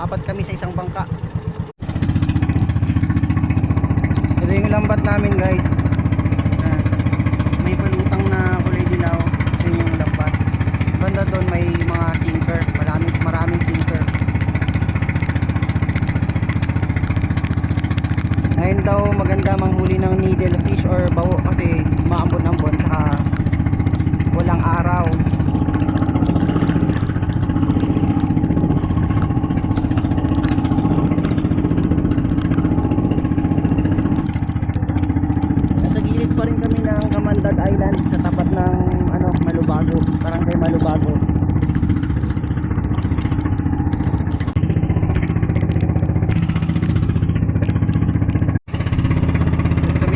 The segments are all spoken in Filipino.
Apat kami sa isang bangka. Ito yung lambat namin guys. May palutang na kulay dilaw. Ito yung lambat. Banda doon may mga sinker. Maraming sinker. Ngayon daw maganda manghuli ng needlefish or bawo kasi maambon-ambon saka walang araw. Nasa gilid pa rin kami ng Camandag Island sa tapat ng Malubago, barangay Malubago.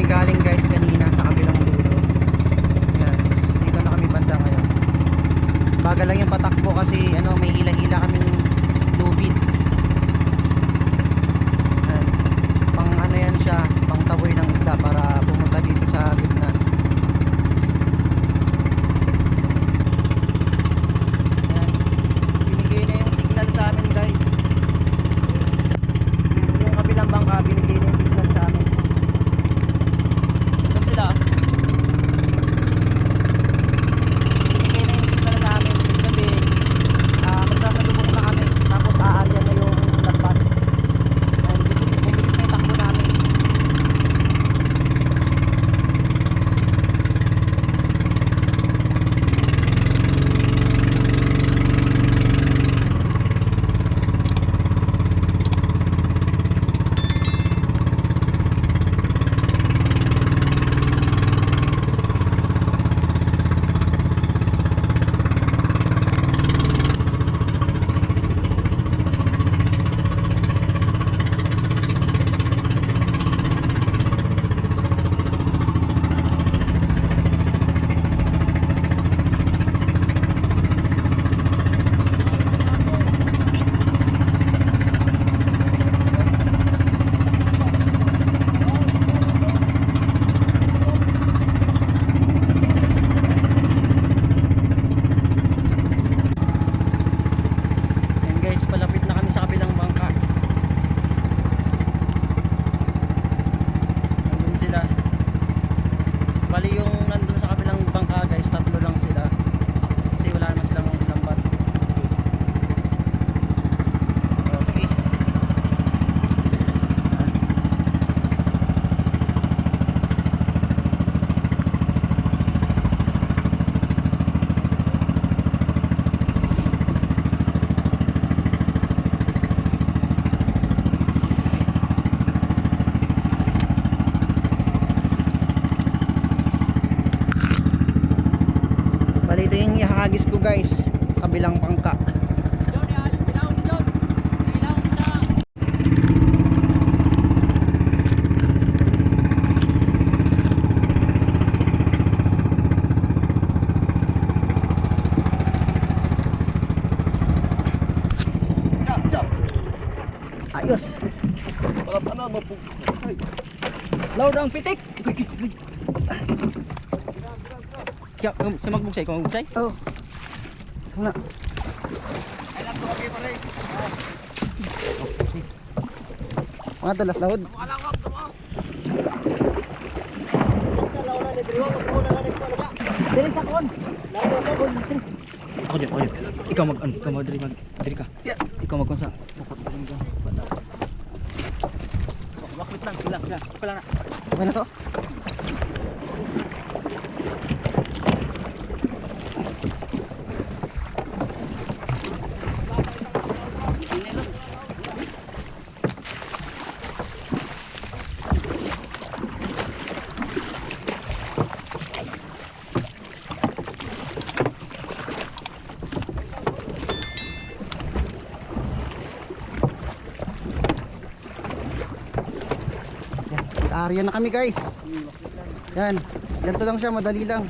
Galing guys kanina sa kabilang dulo. Yan, dito na kami banda ngayon. Bagal lang yung patakbo kasi may hila-hila kaming lubid. Yan. Pang yan siya, pang taboy ng isda para pumunta dito sa gitna. Yan. Binigay na yung signal sa amin guys. Yung kabilang bangka binigay na yung signal sa amin. Ito yung ihahagis ko guys, kabilang pangka. Ayos. Load ang pitik. Siya magbugsay, kung magbugsay? Oo. Suna. Ay lang ko okay pare. Mga dalas lahod. Makalawag to mo. Launa ni Driwo, ko na lang ko laga. Diri sa kon. Launa ko kon. Ako dyan. Ikaw diri ka. Ikaw mag sa. Bakit lang sila. Pala na. Okay na to. Area na kami guys. Yan. Ganito lang siya, madali lang.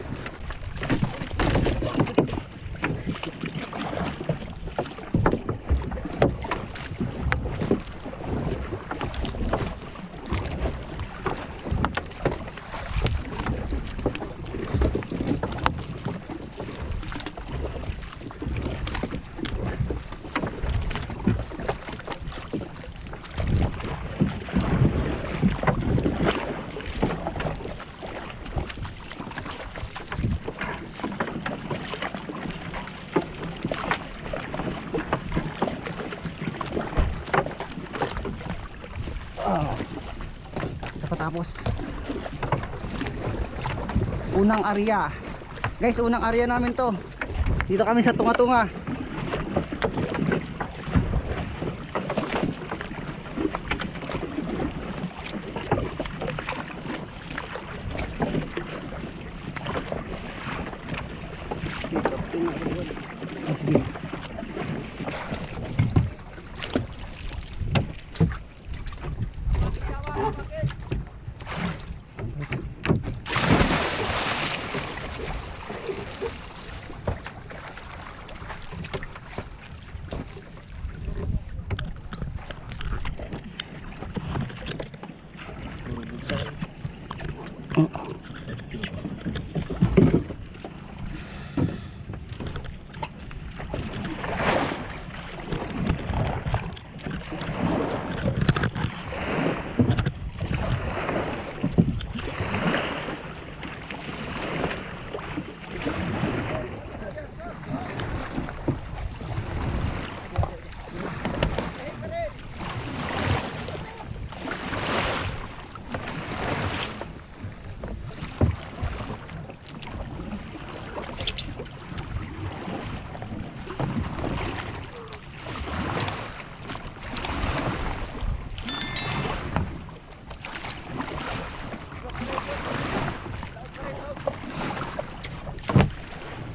Tapos unang area. Guys, unang area namin to. Dito kami sa tunga-tunga.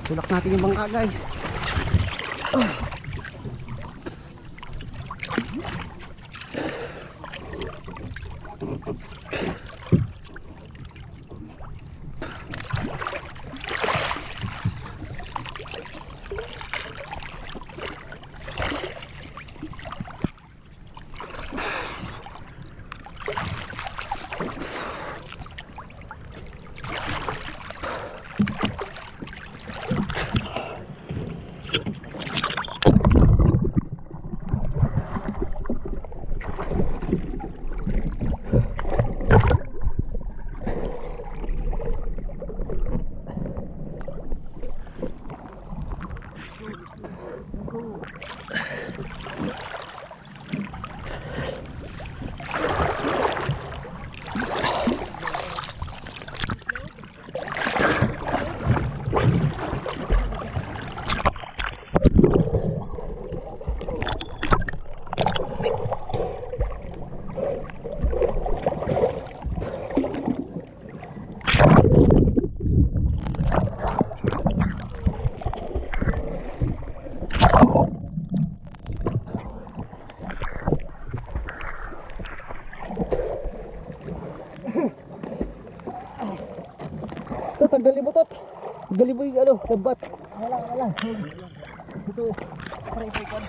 Tulak natin yung bangka, guys. Tanggalin mo tot. Tanggalin mo yung ano, lambat. Wala. Ito, para ipaikan.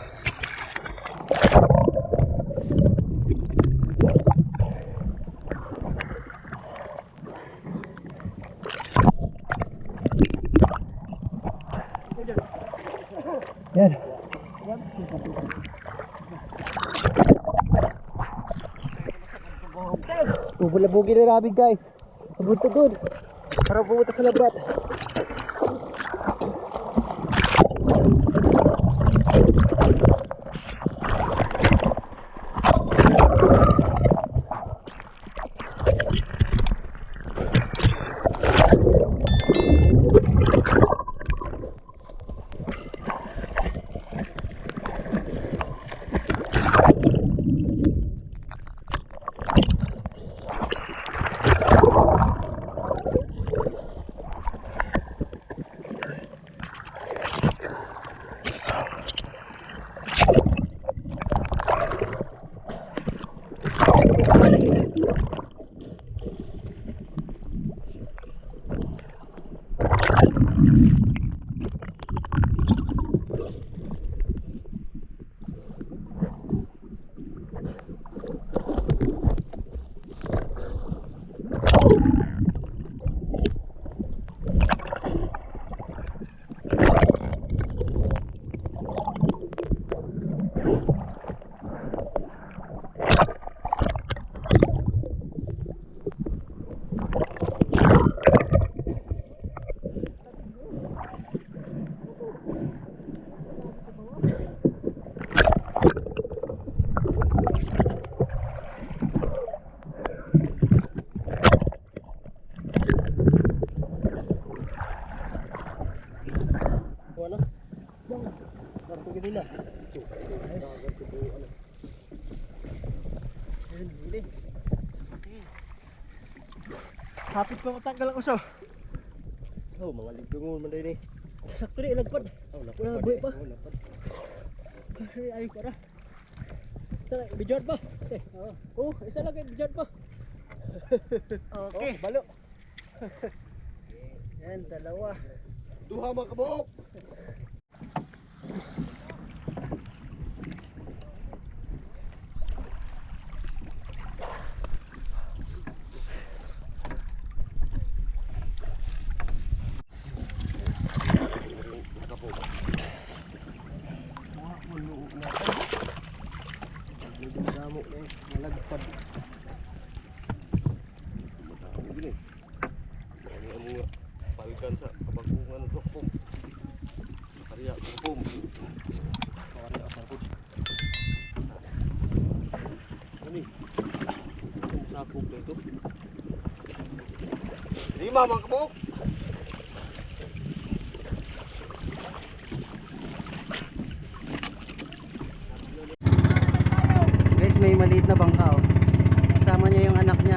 Yan. Bubulabugin na namin, guys. Pabunta doon. Para pumunta sa labat. kanina. Nice. Ayun, huli. Hapit pa matanggal ang uso. Oh, mga ligdungon man din eh. Sakto rin, lagpad. Oh, lapad. Wala, buhay pa. Oh, lapad. Ay, para. Tara, bidyan pa. Oh, isa lang kayo, bidyan pa. Okay. Oh, balo. Yan, dalawa. Duha mga kabuok. Damo na nalagpad. Gini. Ini amo pawikan sa kabagungan ng dokpong. Karya kumpong. Karya asapod. Ani. Sakop dito. Lima mga kabok. Guys, may maliit na bangka oh. Kasama niya yung anak niya.